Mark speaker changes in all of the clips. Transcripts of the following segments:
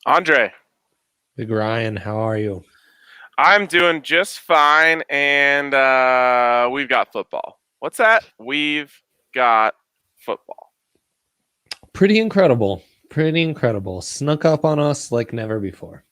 Speaker 1: Andre,
Speaker 2: Big Ryan, how are you?
Speaker 1: I'm doing just fine, and we've got football. What's that? We've got football.
Speaker 2: Pretty incredible. Pretty incredible. Snuck up on us like never before.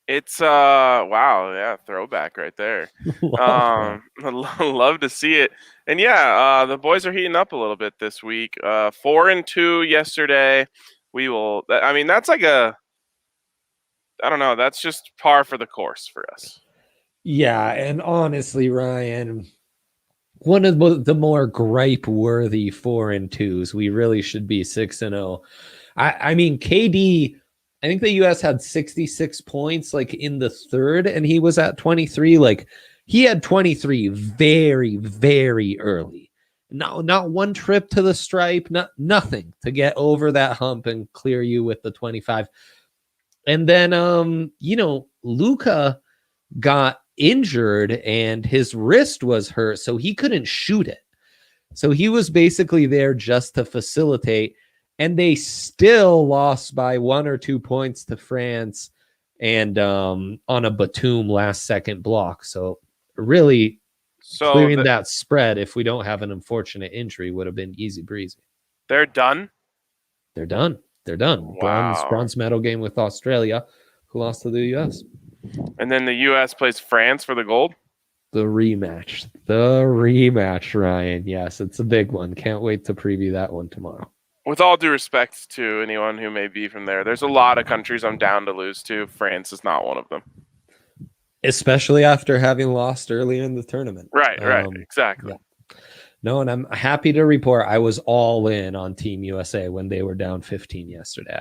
Speaker 1: It's wow, yeah, throwback right there.
Speaker 2: Love that.
Speaker 1: Love to see it. And yeah, the boys are heating up a little bit this week. 4-2 yesterday. I mean, that's like I don't know, that's just par for the course for us.
Speaker 2: Yeah, and honestly, Ryan, one of the more gripe-worthy 4-2s. We really should be 6-0. I mean, KD, I think the US had 66 points like in the third, and he was at 23. Like he had 23 very, very early. Not one trip to the stripe, nothing to get over that hump and clear you with the 25. And then Luka got injured and his wrist was hurt, so he couldn't shoot it. So he was basically there just to facilitate, and they still lost by 1 or 2 points to France and on a Batum last second block. So really clearing that spread, if we don't have an unfortunate injury, would have been easy breezy.
Speaker 1: They're done?
Speaker 2: They're done.
Speaker 1: Wow.
Speaker 2: Bronze medal game with Australia, who lost to the US.
Speaker 1: And then the US plays France for the gold?
Speaker 2: The rematch, Ryan. Yes, it's a big one. Can't wait to preview that one tomorrow.
Speaker 1: With all due respect to anyone who may be from there, there's a lot of countries I'm down to lose to. France is not one of them.
Speaker 2: Especially after having lost earlier in the tournament.
Speaker 1: Right, exactly.
Speaker 2: Yeah. No, and I'm happy to report I was all in on Team USA when they were down 15 yesterday.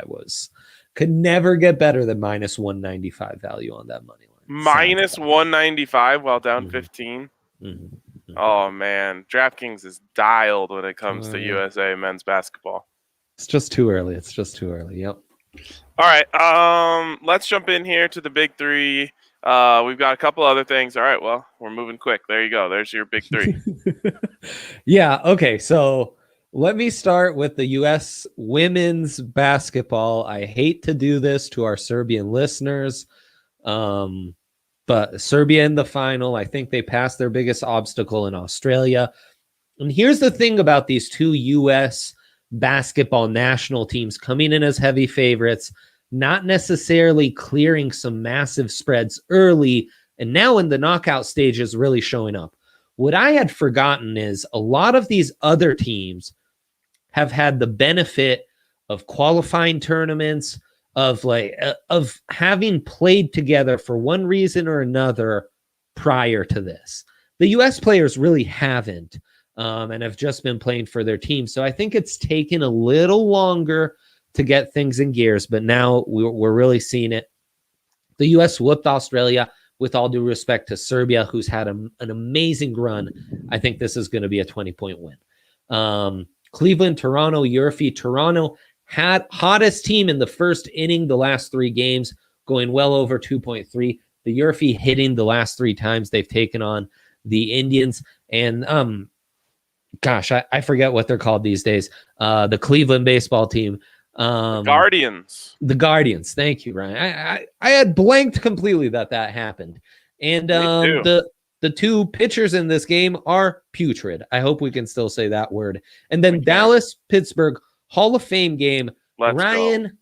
Speaker 2: Could never get better than minus 195 value on that money line.
Speaker 1: Minus 195 while down 15?
Speaker 2: Mm-hmm.
Speaker 1: Oh, man. DraftKings is dialed when it comes to USA men's basketball.
Speaker 2: It's just too early. Yep.
Speaker 1: All right. Let's jump in here to the big three. We've got a couple other things. All right. Well, we're moving quick. There you go. There's your big three.
Speaker 2: Yeah. Okay. So let me start with the U.S. women's basketball. I hate to do this to our Serbian listeners, but Serbia in the final, I think they passed their biggest obstacle in Australia. And here's the thing about these two U.S. basketball national teams coming in as heavy favorites, not necessarily clearing some massive spreads early, and now in the knockout stages really showing up. What I had forgotten is a lot of these other teams have had the benefit of qualifying tournaments, of having played together for one reason or another prior to this. The U.S. players really haven't, and have just been playing for their team. So I think it's taken a little longer to get things in gears, but now we're really seeing it. The U.S. whooped Australia. With all due respect to Serbia, who's had an amazing run, I think this is going to be a 20-point win. Cleveland, Toronto, Yurfi. Toronto had hottest team in the first inning the last 3 games, going well over 2.3. The Yurfi hitting the last 3 times they've taken on the Indians. And gosh, I forget what they're called these days. The Cleveland baseball team.
Speaker 1: Guardians.
Speaker 2: The Guardians. Thank you, Ryan. I had blanked completely that happened. And the two pitchers in this game are putrid. I hope we can still say that word. And then Dallas, Pittsburgh, Hall of Fame game. Ryan,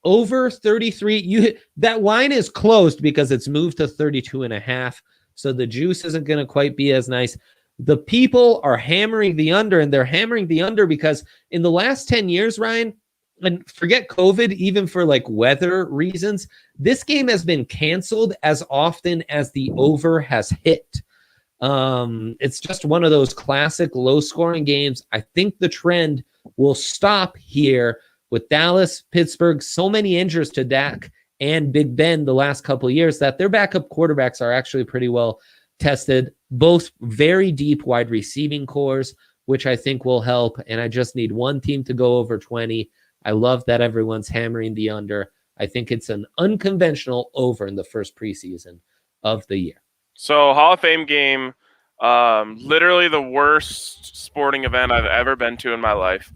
Speaker 2: over 33. That line is closed because it's moved to 32.5. So the juice isn't going to quite be as nice. The people are hammering the under, and they're hammering the under because in the last 10 years, Ryan, and forget COVID, even for like weather reasons, this game has been canceled as often as the over has hit. It's just one of those classic low-scoring games. I think the trend will stop here with Dallas, Pittsburgh, so many injuries to Dak and Big Ben the last couple of years that their backup quarterbacks are actually pretty well tested. Both very deep wide receiving cores, which I think will help. And I just need one team to go over 20. I love that everyone's hammering the under. I think it's an unconventional over in the first preseason of the year.
Speaker 1: So Hall of Fame game, literally the worst sporting event I've ever been to in my life.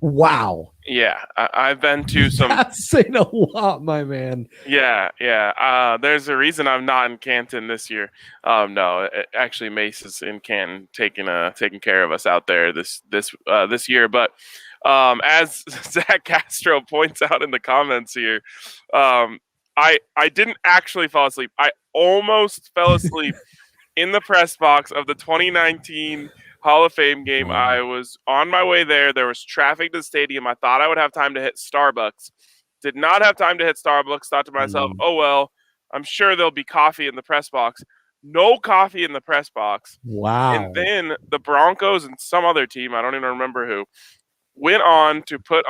Speaker 2: Wow.
Speaker 1: Yeah, I've been to some.
Speaker 2: That's saying a lot, my man.
Speaker 1: Yeah, yeah. There's a reason I'm not in Canton this year. No, actually, Mace is in Canton, taking care of us out there this year. But as Zach Castro points out in the comments here, I didn't actually fall asleep. I almost fell asleep in the press box of the 2019 Hall of Fame game. I was on my way there. There was traffic to the stadium. I thought I would have time to hit Starbucks. Did not have time to hit Starbucks. Thought to myself, oh, well, I'm sure there'll be coffee in the press box. No coffee in the press box.
Speaker 2: Wow.
Speaker 1: And then the Broncos and some other team, I don't even remember who, went on to put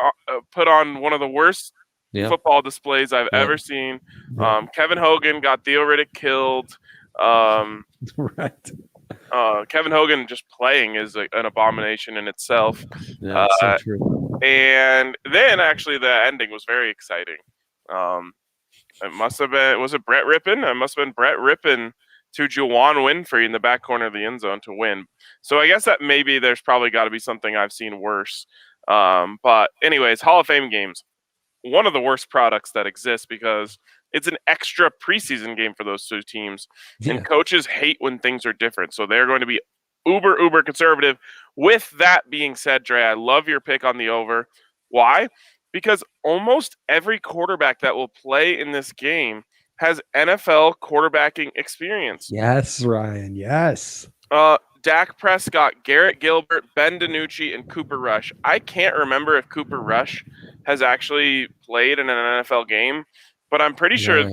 Speaker 1: on one of the worst football displays I've ever seen. Kevin Hogan got Theo Riddick killed.
Speaker 2: Right.
Speaker 1: Kevin Hogan just playing is an abomination in itself.
Speaker 2: Yeah, so true.
Speaker 1: And then actually the ending was very exciting. It must have been, was it Brett Rippon? It must have been Brett Rippon to Juwan Winfrey in the back corner of the end zone to win. So I guess that maybe there's probably got to be something I've seen worse. But anyways, Hall of Fame games, one of the worst products that exists because it's an extra preseason game for those two teams.
Speaker 2: Yeah.
Speaker 1: And coaches hate when things are different. So they're going to be uber conservative. With that being said, Dre, I love your pick on the over. Why? Because almost every quarterback that will play in this game has NFL quarterbacking experience.
Speaker 2: Yes, Ryan. Yes.
Speaker 1: Dak Prescott, Garrett Gilbert, Ben DiNucci, and Cooper Rush. I can't remember if Cooper Rush has actually played in an NFL game, but I'm pretty sure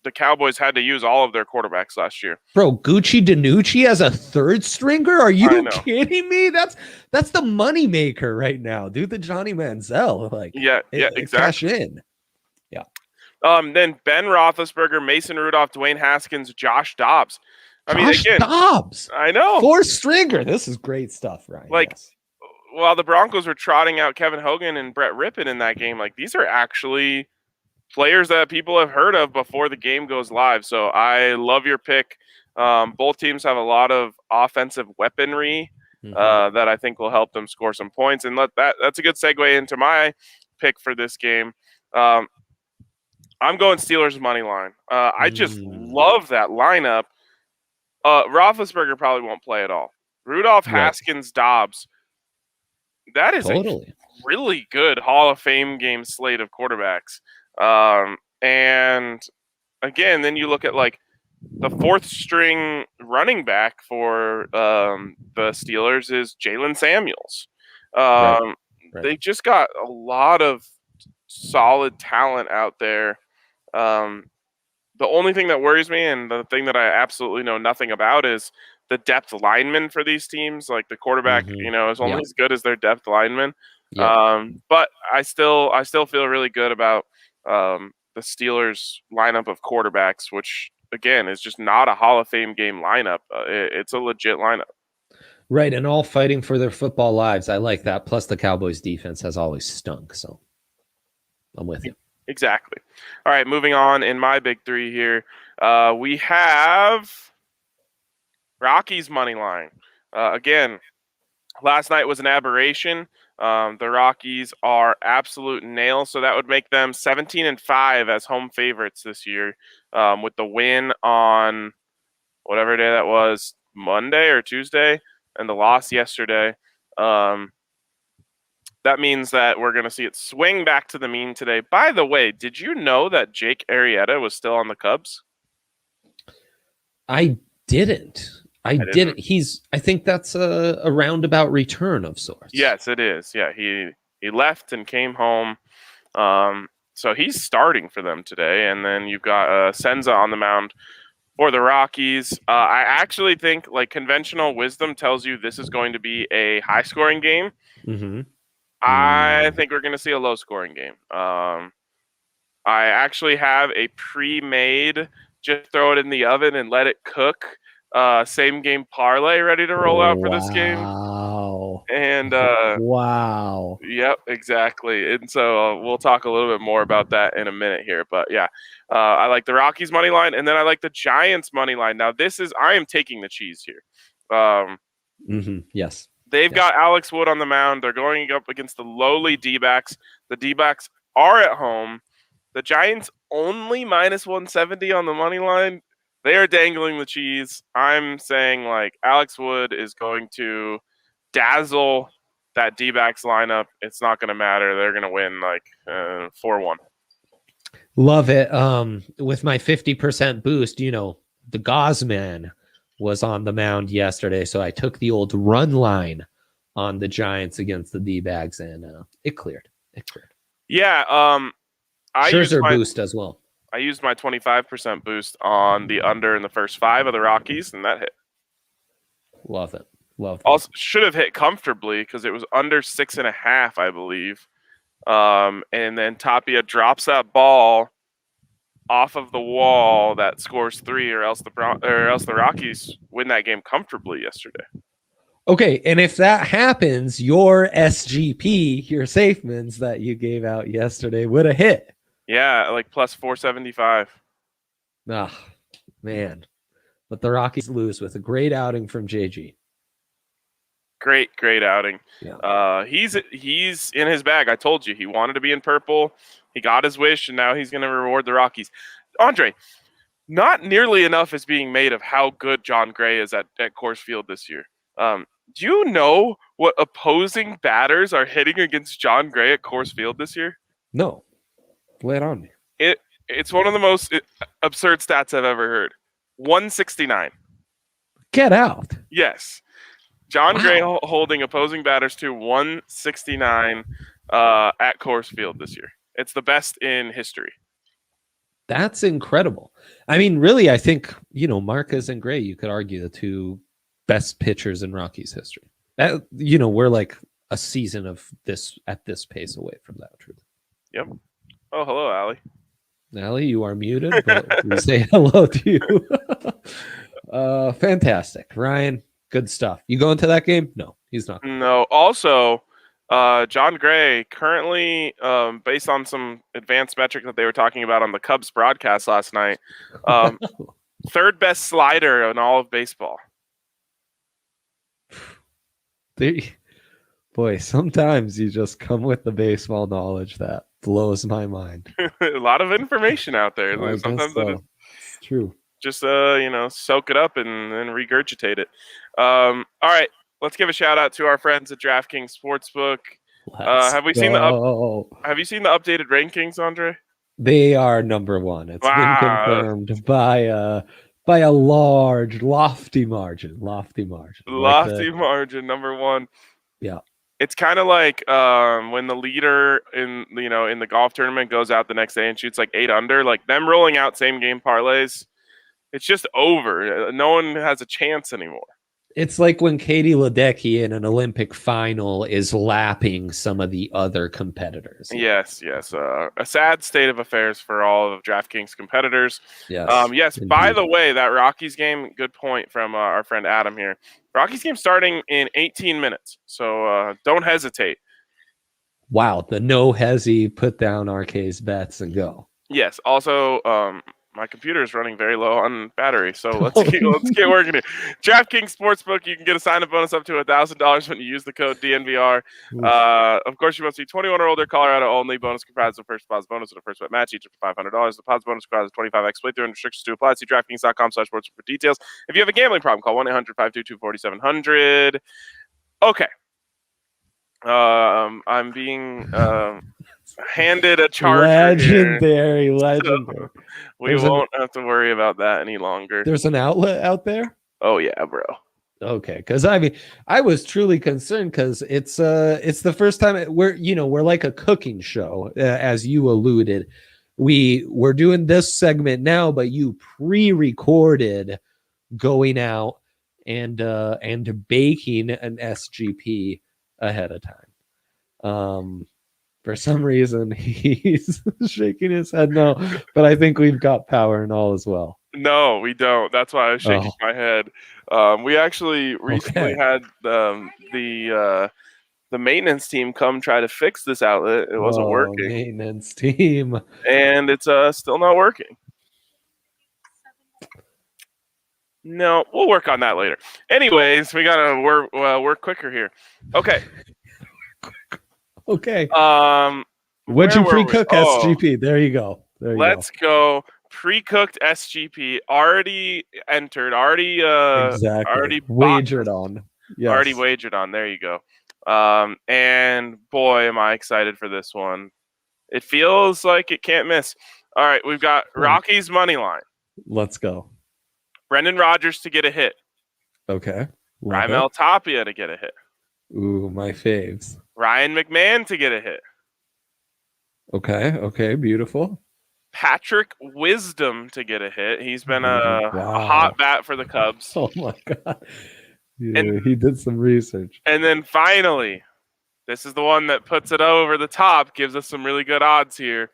Speaker 1: the Cowboys had to use all of their quarterbacks last year.
Speaker 2: Bro, Gucci DiNucci as a third stringer? Are you kidding me? That's the money maker right now. Do the Johnny Manziel. Exactly. Cash in. Yeah.
Speaker 1: Then Ben Roethlisberger, Mason Rudolph, Dwayne Haskins, Josh Dobbs.
Speaker 2: Dobbs.
Speaker 1: I know.
Speaker 2: Fourth stringer. This is great stuff, Ryan.
Speaker 1: While the Broncos were trotting out Kevin Hogan and Brett Rippon in that game, these are actually players that people have heard of before the game goes live. So I love your pick. Both teams have a lot of offensive weaponry that I think will help them score some points. And that's a good segue into my pick for this game. I'm going Steelers money line. I just love that lineup. Roethlisberger probably won't play at all. Rudolph, Haskins, Dobbs. That is a really good Hall of Fame game slate of quarterbacks. And again, then you look at the fourth string running back for the Steelers is Jalen Samuels. They just got a lot of solid talent out there. The only thing that worries me, and the thing that I absolutely know nothing about, is the depth linemen for these teams. The quarterback, is only as good as their depth linemen. But I still feel really good about the Steelers lineup of quarterbacks, which again is just not a Hall of Fame game lineup. It's a legit lineup.
Speaker 2: Right, and all fighting for their football lives. I like that. Plus, the Cowboys' defense has always stunk, so I'm with you.
Speaker 1: Exactly. All right, moving on in my big three here. We have Rockies money line. Again, last night was an aberration. The Rockies are absolute nails, so that would make them 17-5 as home favorites this year, with the win on whatever day that was, Monday or Tuesday, and the loss yesterday. That means that we're going to see it swing back to the mean today. By the way, did you know that Jake Arrieta was still on the Cubs?
Speaker 2: I didn't. I think that's a roundabout return of sorts.
Speaker 1: Yes, it is. Yeah, he left and came home. So he's starting for them today. And then you've got Senza on the mound for the Rockies. I actually think conventional wisdom tells you this is going to be a high-scoring game.
Speaker 2: Mm-hmm.
Speaker 1: I think we're going to see a low-scoring game. I actually have a pre-made, just throw it in the oven and let it cook, same-game parlay ready to roll out for this game.
Speaker 2: Wow.
Speaker 1: And
Speaker 2: wow.
Speaker 1: Yep, exactly. And so we'll talk a little bit more about that in a minute here. But yeah, I like the Rockies money line, and then I like the Giants money line. Now I am taking the cheese here.
Speaker 2: Yes.
Speaker 1: They've got Alex Wood on the mound. They're going up against the lowly D-backs. The D-backs are at home. The Giants only minus 170 on the money line. They are dangling the cheese. I'm saying like Alex Wood is going to dazzle that D-backs lineup. It's not going to matter. They're going to win like 4-1.
Speaker 2: Love it. With my 50% boost, the Gauzeman was on the mound yesterday, so I took the old run line on the Giants against the D-bags, and it cleared.
Speaker 1: Yeah,
Speaker 2: Scherzer boost as well.
Speaker 1: I used my 25% boost on the under in the first 5 of the Rockies, and that hit.
Speaker 2: Love it.
Speaker 1: Also, should have hit comfortably because it was under 6.5, I believe. And then Tapia drops that ball off of the wall that scores 3, or else the Rockies win that game comfortably yesterday.
Speaker 2: Okay, and if that happens, your SGP, your Safemans that you gave out yesterday, would have hit.
Speaker 1: Yeah, like plus 475.
Speaker 2: Ah, man. But the Rockies lose with a great outing from JG.
Speaker 1: Great outing.
Speaker 2: Yeah.
Speaker 1: He's in his bag. I told you he wanted to be in purple. He got his wish, and now he's going to reward the Rockies. Andre, not nearly enough is being made of how good John Gray is at Coors Field this year. Do you know what opposing batters are hitting against John Gray at Coors Field this year?
Speaker 2: No. Lay it on me.
Speaker 1: It's one of the most absurd stats I've ever heard. 169.
Speaker 2: Get out.
Speaker 1: Yes. John Gray holding opposing batters to 169 at Coors Field this year. It's the best in history.
Speaker 2: That's incredible. I mean, really, I think, Marquez and Gray, you could argue the 2 best pitchers in Rockies history. We're like a season of this at this pace away from that truth.
Speaker 1: Yep. Oh, hello, Allie.
Speaker 2: Allie, you are muted, but we say hello to you. Fantastic. Ryan, good stuff. You going to that game? No, he's not.
Speaker 1: No. Also, John Gray currently, based on some advanced metric that they were talking about on the Cubs broadcast last night, 3rd best slider in all of baseball.
Speaker 2: Boy, sometimes you just come with the baseball knowledge that blows my mind.
Speaker 1: A lot of information out there. Sometimes
Speaker 2: it's true.
Speaker 1: Just soak it up and regurgitate it. All right, let's give a shout out to our friends at DraftKings Sportsbook. Have you seen the updated rankings, Andre?
Speaker 2: They are number 1. It's been confirmed by a large, lofty margin. Lofty
Speaker 1: margin, number 1.
Speaker 2: Yeah.
Speaker 1: It's kind of like when the leader in the golf tournament goes out the next day and shoots like 8 under, like them rolling out same game parlays. It's just over. No one has a chance anymore.
Speaker 2: It's like when Katie Ledecky in an Olympic final is lapping some of the other competitors.
Speaker 1: Yes. A sad state of affairs for all of DraftKings competitors.
Speaker 2: Yes.
Speaker 1: By the way, that Rockies game, good point from our friend Adam here. Rockies game starting in 18 minutes. So don't hesitate.
Speaker 2: Wow. The no hesi, put down RK's bets and go.
Speaker 1: Yes. Also, my computer is running very low on battery, so let's get working here. DraftKings Sportsbook, you can get a sign-up bonus up to $1,000 when you use the code DNVR. Of course, you must be 21 or older, Colorado only. Bonus comprised of first deposit bonus and a first bet match, each of $500. Deposit bonus requires a 25x playthrough and restrictions to apply. See DraftKings.com/sportsbook for details. If you have a gambling problem, call 1-800-522-4700. Okay. I'm being handed a charger.
Speaker 2: Legendary.
Speaker 1: So we won't have to worry about that any longer.
Speaker 2: There's an outlet out there?
Speaker 1: Oh yeah, bro.
Speaker 2: Okay, because I was truly concerned because it's the first time we're like a cooking show, as you alluded. We're doing this segment now, but you pre-recorded going out and baking an SGP ahead of time. For some reason, he's shaking his head no, but I think we've got power and all as well.
Speaker 1: No, we don't. That's why I was shaking my head. We actually recently had the maintenance team come try to fix this outlet. It wasn't working.
Speaker 2: Maintenance team.
Speaker 1: And it's still not working. No, we'll work on that later. Anyways, we gotta work quicker here. Okay.
Speaker 2: Okay.
Speaker 1: Um,
Speaker 2: What'd
Speaker 1: where
Speaker 2: you
Speaker 1: were we?
Speaker 2: pre-cook
Speaker 1: Oh,
Speaker 2: SGP? There you go. There you
Speaker 1: let's go. Pre-cooked SGP already entered.
Speaker 2: go. Exactly.
Speaker 1: Already bought.
Speaker 2: Wagered on.
Speaker 1: Already
Speaker 2: Yes.
Speaker 1: wagered on. There you go. And boy, am I excited for this one. It feels like it can't miss. All right, we've got Rockies money line.
Speaker 2: Let's go.
Speaker 1: Brendan Rodgers to get a hit.
Speaker 2: Okay. Love
Speaker 1: Raimel
Speaker 2: it.
Speaker 1: Tapia to get a hit.
Speaker 2: Ooh, my faves.
Speaker 1: Ryan McMahon to get a hit.
Speaker 2: Okay. Okay. Beautiful.
Speaker 1: Patrick Wisdom to get a hit. He's been a
Speaker 2: Wow.
Speaker 1: hot bat for the Cubs.
Speaker 2: Oh my God. Yeah, he did some research.
Speaker 1: And then finally, this is the one that puts it over the top, gives us some really good odds here.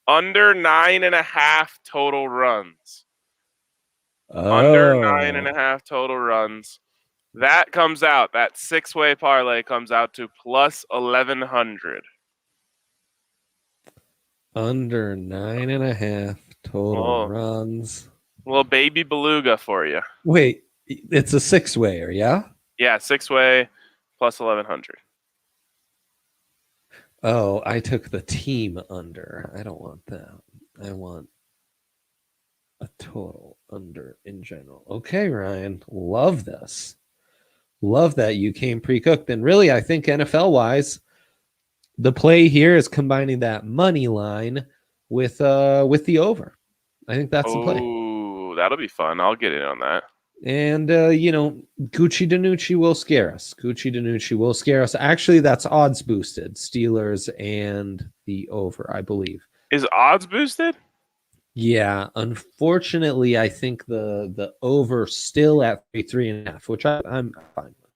Speaker 1: Under 9.5 total runs. Under 9.5 total runs. That comes out, that 6-way parlay comes out to plus 1,100.
Speaker 2: Under 9.5 total runs.
Speaker 1: Little baby beluga for you.
Speaker 2: Wait, it's a 6-wayer, yeah?
Speaker 1: Yeah, 6-way plus 1,100.
Speaker 2: Oh, I took the team under. I don't want that. I want a total under in general. Okay, Ryan. Love this. Love that you came pre-cooked. And really, I think NFL-wise, the play here is combining that money line with the over. I think that's the play.
Speaker 1: Ooh, that'll be fun. I'll get in on that.
Speaker 2: And Gucci Danucci will scare us. Gucci Danucci will scare us. Actually, that's odds boosted. Steelers and the over, I believe.
Speaker 1: Is odds boosted?
Speaker 2: Yeah, unfortunately, I think the over still at 3.5, which I'm fine with.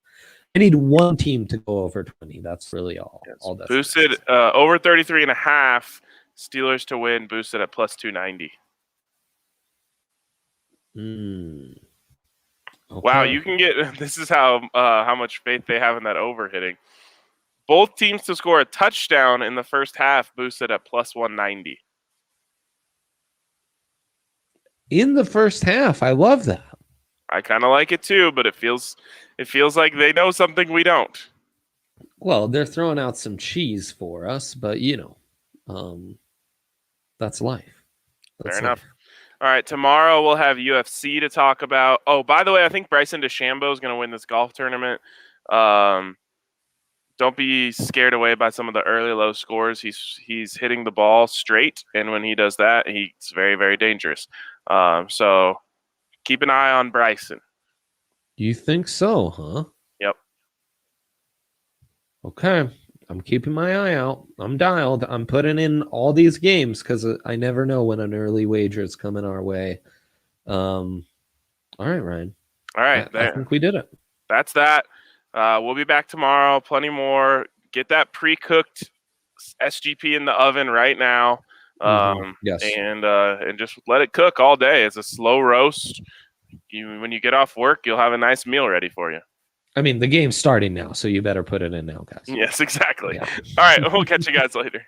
Speaker 2: I need one team to go over 20. That's really all.
Speaker 1: Yes.
Speaker 2: All that's
Speaker 1: boosted over 33.5. Steelers to win, boosted at plus 290.
Speaker 2: Okay.
Speaker 1: Wow, you can get. This is how much faith they have in that over hitting. Both teams to score a touchdown in the first half, boosted at plus 190.
Speaker 2: In the first half, I love that.
Speaker 1: I kind of like it too, but it feels like they know something we don't.
Speaker 2: Well, they're throwing out some cheese for us, but that's life.
Speaker 1: Fair enough. All right, tomorrow we'll have UFC to talk about. Oh, by the way, I think Bryson DeChambeau is going to win this golf tournament. Don't be scared away by some of the early low scores. He's hitting the ball straight, and when he does that, he's very, very dangerous. So keep an eye on Bryson.
Speaker 2: You think so, huh?
Speaker 1: Yep.
Speaker 2: Okay. I'm keeping my eye out. I'm dialed. I'm putting in all these games because I never know when an early wager is coming our way. All right, Ryan.
Speaker 1: All right.
Speaker 2: I think we did it.
Speaker 1: That's that. We'll be back tomorrow. Plenty more. Get that pre-cooked SGP in the oven right now.
Speaker 2: Yes.
Speaker 1: And just let it cook all day. It's a slow roast. When you get off work, you'll have a nice meal ready for you.
Speaker 2: I mean, the game's starting now, so you better put it in now, guys.
Speaker 1: Yes, exactly.
Speaker 2: Yeah.
Speaker 1: All right, we'll catch you guys later.